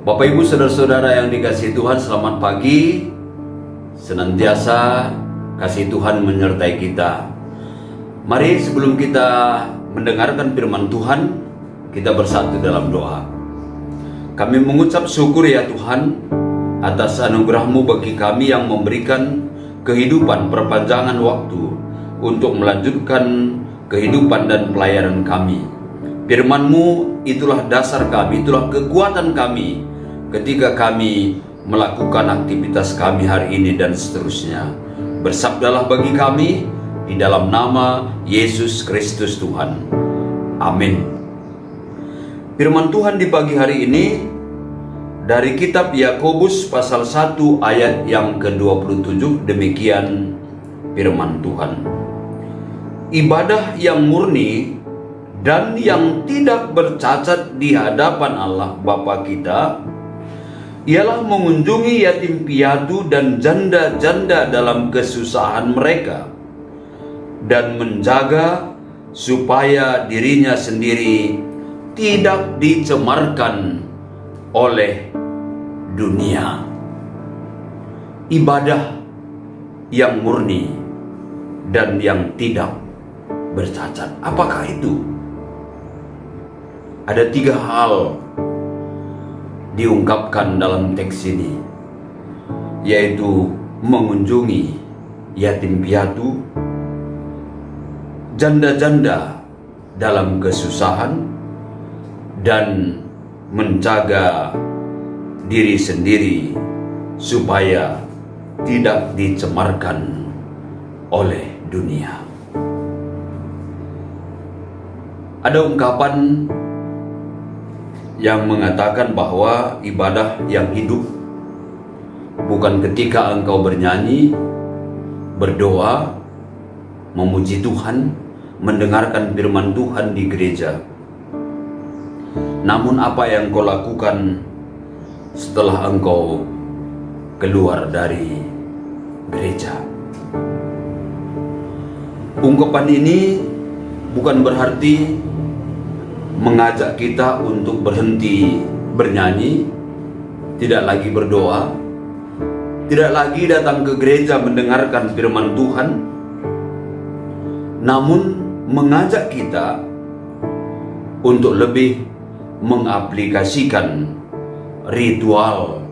Bapak Ibu saudara-saudara yang dikasihi Tuhan, selamat pagi. Senantiasa kasih Tuhan menyertai kita. Mari sebelum kita mendengarkan firman Tuhan, kita bersatu dalam doa. Kami mengucap syukur ya Tuhan atas anugerah-Mu bagi kami yang memberikan kehidupan perpanjangan waktu untuk melanjutkan kehidupan dan pelayanan kami. Firman-Mu itulah dasar kami, itulah kekuatan kami ketika kami melakukan aktivitas kami hari ini dan seterusnya. Bersabdalah bagi kami di dalam nama Yesus Kristus Tuhan. Amin. Firman Tuhan di pagi hari ini dari kitab Yakobus pasal 1 ayat yang ke-27, demikian firman Tuhan. Ibadah yang murni dan yang tidak bercacat di hadapan Allah Bapa kita ialah mengunjungi yatim piatu dan janda-janda dalam kesusahan mereka dan menjaga supaya dirinya sendiri tidak dicemarkan oleh dunia. Ibadah yang murni dan yang tidak bercacat. Apakah itu? Ada 3 hal diungkapkan dalam teks ini, yaitu mengunjungi yatim piatu, janda-janda dalam kesusahan, dan menjaga diri sendiri supaya tidak dicemarkan oleh dunia. Ada ungkapan yang mengatakan bahwa ibadah yang hidup bukan ketika engkau bernyanyi, berdoa, memuji Tuhan, mendengarkan firman Tuhan di gereja. Namun apa yang engkau lakukan setelah engkau keluar dari gereja. Ungkapan ini bukan berarti mengajak kita untuk berhenti bernyanyi, tidak lagi berdoa, tidak lagi datang ke gereja mendengarkan firman Tuhan, namun mengajak kita untuk lebih mengaplikasikan ritual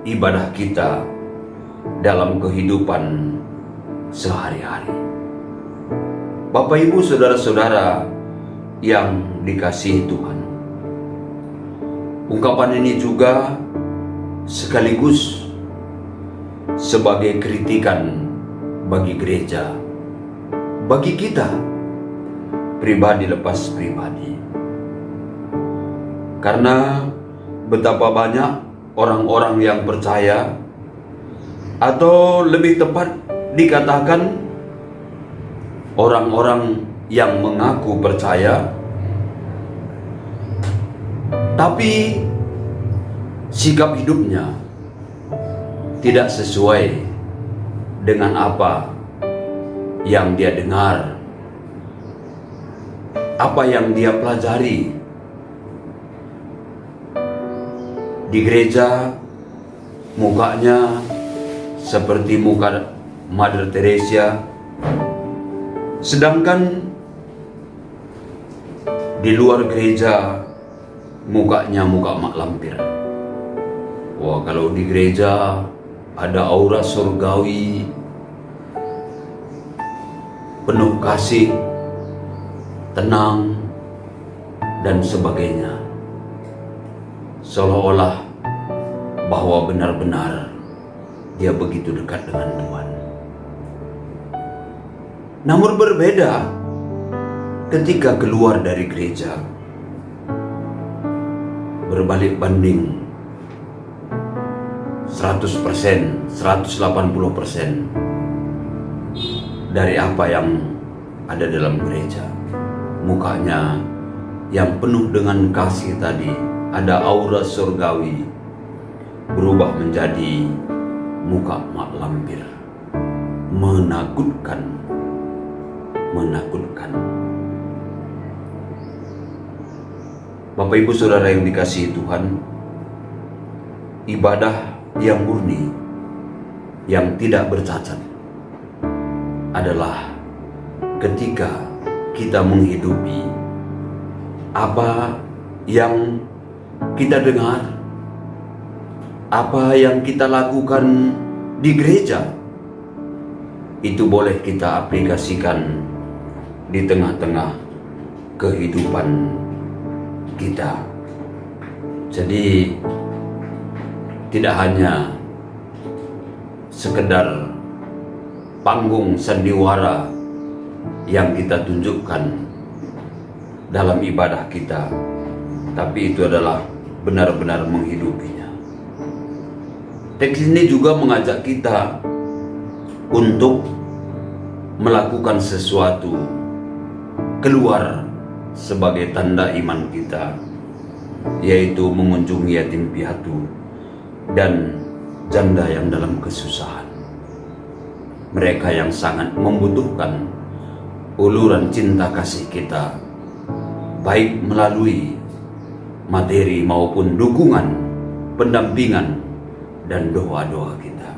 ibadah kita dalam kehidupan sehari-hari. Bapak Ibu saudara-saudara yang dikasihi Tuhan, ungkapan ini juga sekaligus sebagai kritikan bagi gereja, bagi kita pribadi lepas pribadi. Karena betapa banyak orang-orang yang percaya, atau lebih tepat dikatakan orang-orang yang mengaku percaya, tapi sikap hidupnya tidak sesuai dengan apa yang dia dengar, apa yang dia pelajari. Di gereja mukanya seperti muka Mother Teresa, sedangkan di luar gereja mukanya muka mak lampir. Wah, kalau di gereja ada aura surgawi, penuh kasih, tenang, dan sebagainya. Seolah-olah bahwa benar-benar dia begitu dekat dengan Tuhan. Namun berbeda ketika keluar dari gereja, berbalik banding 100%, 180% dari apa yang ada dalam gereja. Mukanya yang penuh dengan kasih tadi, ada aura surgawi, berubah menjadi muka mak lampir, menakutkan. Bapak Ibu Saudara yang dikasihi Tuhan, ibadah yang murni, yang tidak bercacat adalah ketika kita menghidupi apa yang kita dengar, apa yang kita lakukan di gereja, itu boleh kita aplikasikan di tengah-tengah kehidupan kita. Jadi tidak hanya sekedar panggung sandiwara yang kita tunjukkan dalam ibadah kita, tapi itu adalah benar-benar menghidupinya. Teks ini juga mengajak kita untuk melakukan sesuatu keluar sebagai tanda iman kita, yaitu mengunjungi yatim piatu dan janda yang dalam kesusahan. Mereka yang sangat membutuhkan uluran cinta kasih kita, baik melalui materi maupun dukungan, pendampingan, dan doa-doa kita.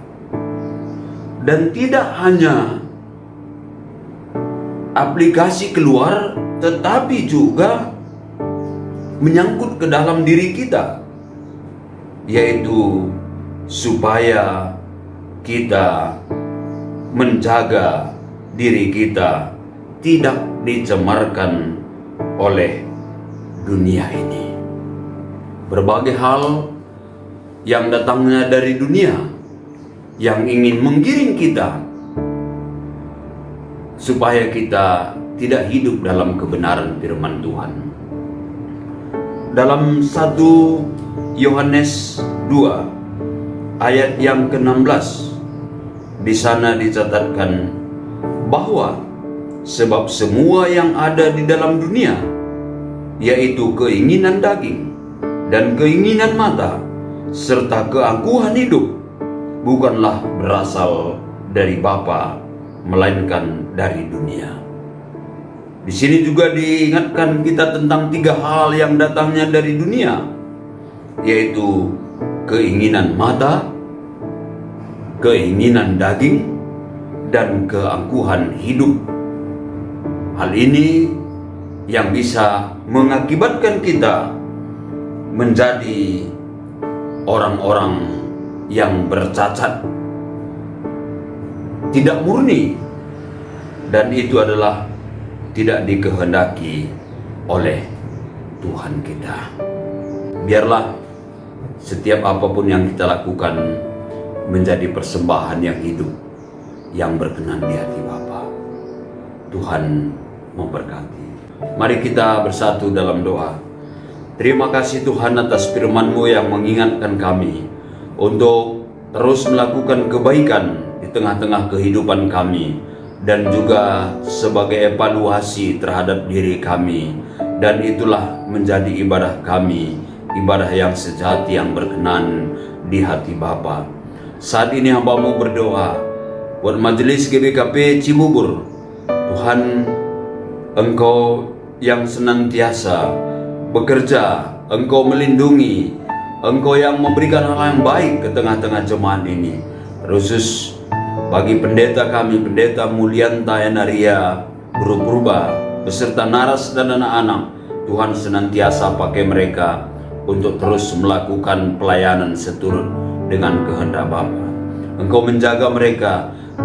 Dan tidak hanya aplikasi keluar, tetapi juga menyangkut ke dalam diri kita, yaitu supaya kita menjaga diri kita tidak dicemarkan oleh dunia ini. Berbagai hal yang datangnya dari dunia yang ingin menggiring kita supaya kita tidak hidup dalam kebenaran firman Tuhan. Dalam 1 Yohanes 2 ayat yang ke-16, di sana dicatatkan bahwa sebab semua yang ada di dalam dunia, yaitu keinginan daging dan keinginan mata serta keangkuhan hidup, bukanlah berasal dari Bapa, melainkan dari dunia. Di sini juga diingatkan kita tentang 3 hal yang datangnya dari dunia, yaitu keinginan mata, keinginan daging, dan keangkuhan hidup. Hal ini yang bisa mengakibatkan kita menjadi orang-orang yang bercacat, tidak murni, dan itu adalah tidak dikehendaki oleh Tuhan kita. Biarlah setiap apapun yang kita lakukan menjadi persembahan yang hidup, yang berkenan di hati Bapa. Tuhan memberkati. Mari kita bersatu dalam doa. Terima kasih Tuhan atas firman-Mu yang mengingatkan kami untuk terus melakukan kebaikan di tengah-tengah kehidupan kami, dan juga sebagai evaluasi terhadap diri kami, dan itulah menjadi ibadah kami, ibadah yang sejati, yang berkenan di hati Bapa. Saat ini hamba-Mu berdoa buat majelis GBKP Cibubur. Tuhan, Engkau yang senantiasa bekerja, Engkau melindungi, Engkau yang memberikan hal yang baik ke tengah-tengah jemaat ini. Khusus bagi pendeta kami, Pendeta Mulyanta Yanaria Guru Purba beserta Naras dan anak-anak, Tuhan senantiasa pakai mereka untuk terus melakukan pelayanan seturut dengan kehendak Bapa. Engkau menjaga mereka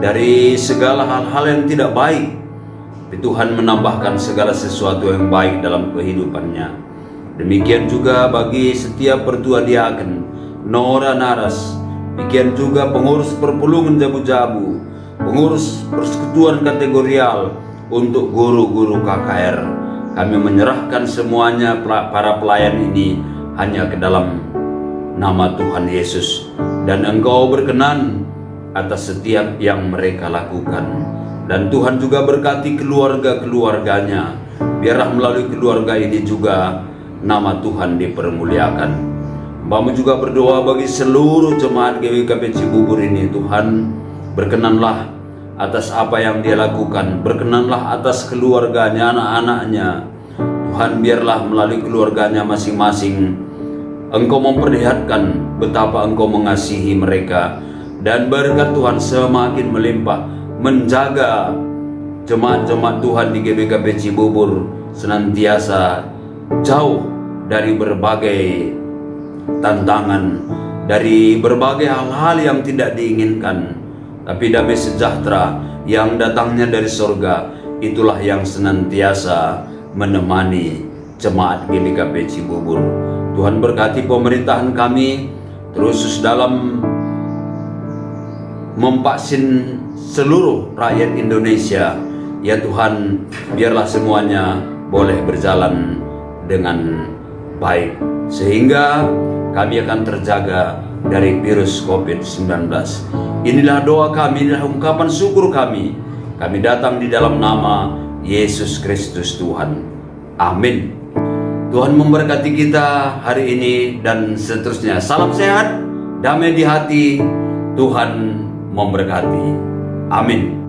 dari segala hal-hal yang tidak baik, tapi Tuhan menambahkan segala sesuatu yang baik dalam kehidupannya. Demikian juga bagi setiap pertua diaken, Nora Naras, demikian juga pengurus perpulungan Jabu-Jabu, pengurus persekutuan kategorial, untuk guru-guru KKR. Kami menyerahkan semuanya para pelayan ini hanya ke dalam nama Tuhan Yesus, dan Engkau berkenan atas setiap yang mereka lakukan. Dan Tuhan juga berkati keluarga-keluarganya. Biarlah melalui keluarga ini juga nama Tuhan dipermuliakan. Hamba-Mu juga berdoa bagi seluruh jemaat GBKP Cibubur ini. Tuhan, berkenanlah atas apa yang dia lakukan, berkenanlah atas keluarganya, anak-anaknya. Tuhan, biarlah melalui keluarganya masing-masing Engkau memperlihatkan betapa Engkau mengasihi mereka, dan berkat Tuhan semakin melimpah menjaga jemaat-jemaat Tuhan di GBKP Cibubur senantiasa jauh dari berbagai tantangan, dari berbagai hal-hal yang tidak diinginkan, tapi damai sejahtera yang datangnya dari surga, itulah yang senantiasa menemani jemaat GBKP Cibubur. Tuhan berkati pemerintahan kami, terus dalam memvaksin seluruh rakyat Indonesia. Ya Tuhan, biarlah semuanya boleh berjalan dengan baik, sehingga kami akan terjaga dari virus COVID-19. Inilah doa kami, inilah ungkapan syukur kami. Kami datang di dalam nama Yesus Kristus Tuhan. Amin. Tuhan memberkati kita hari ini dan seterusnya. Salam sehat, damai di hati, Tuhan memberkati. Amin.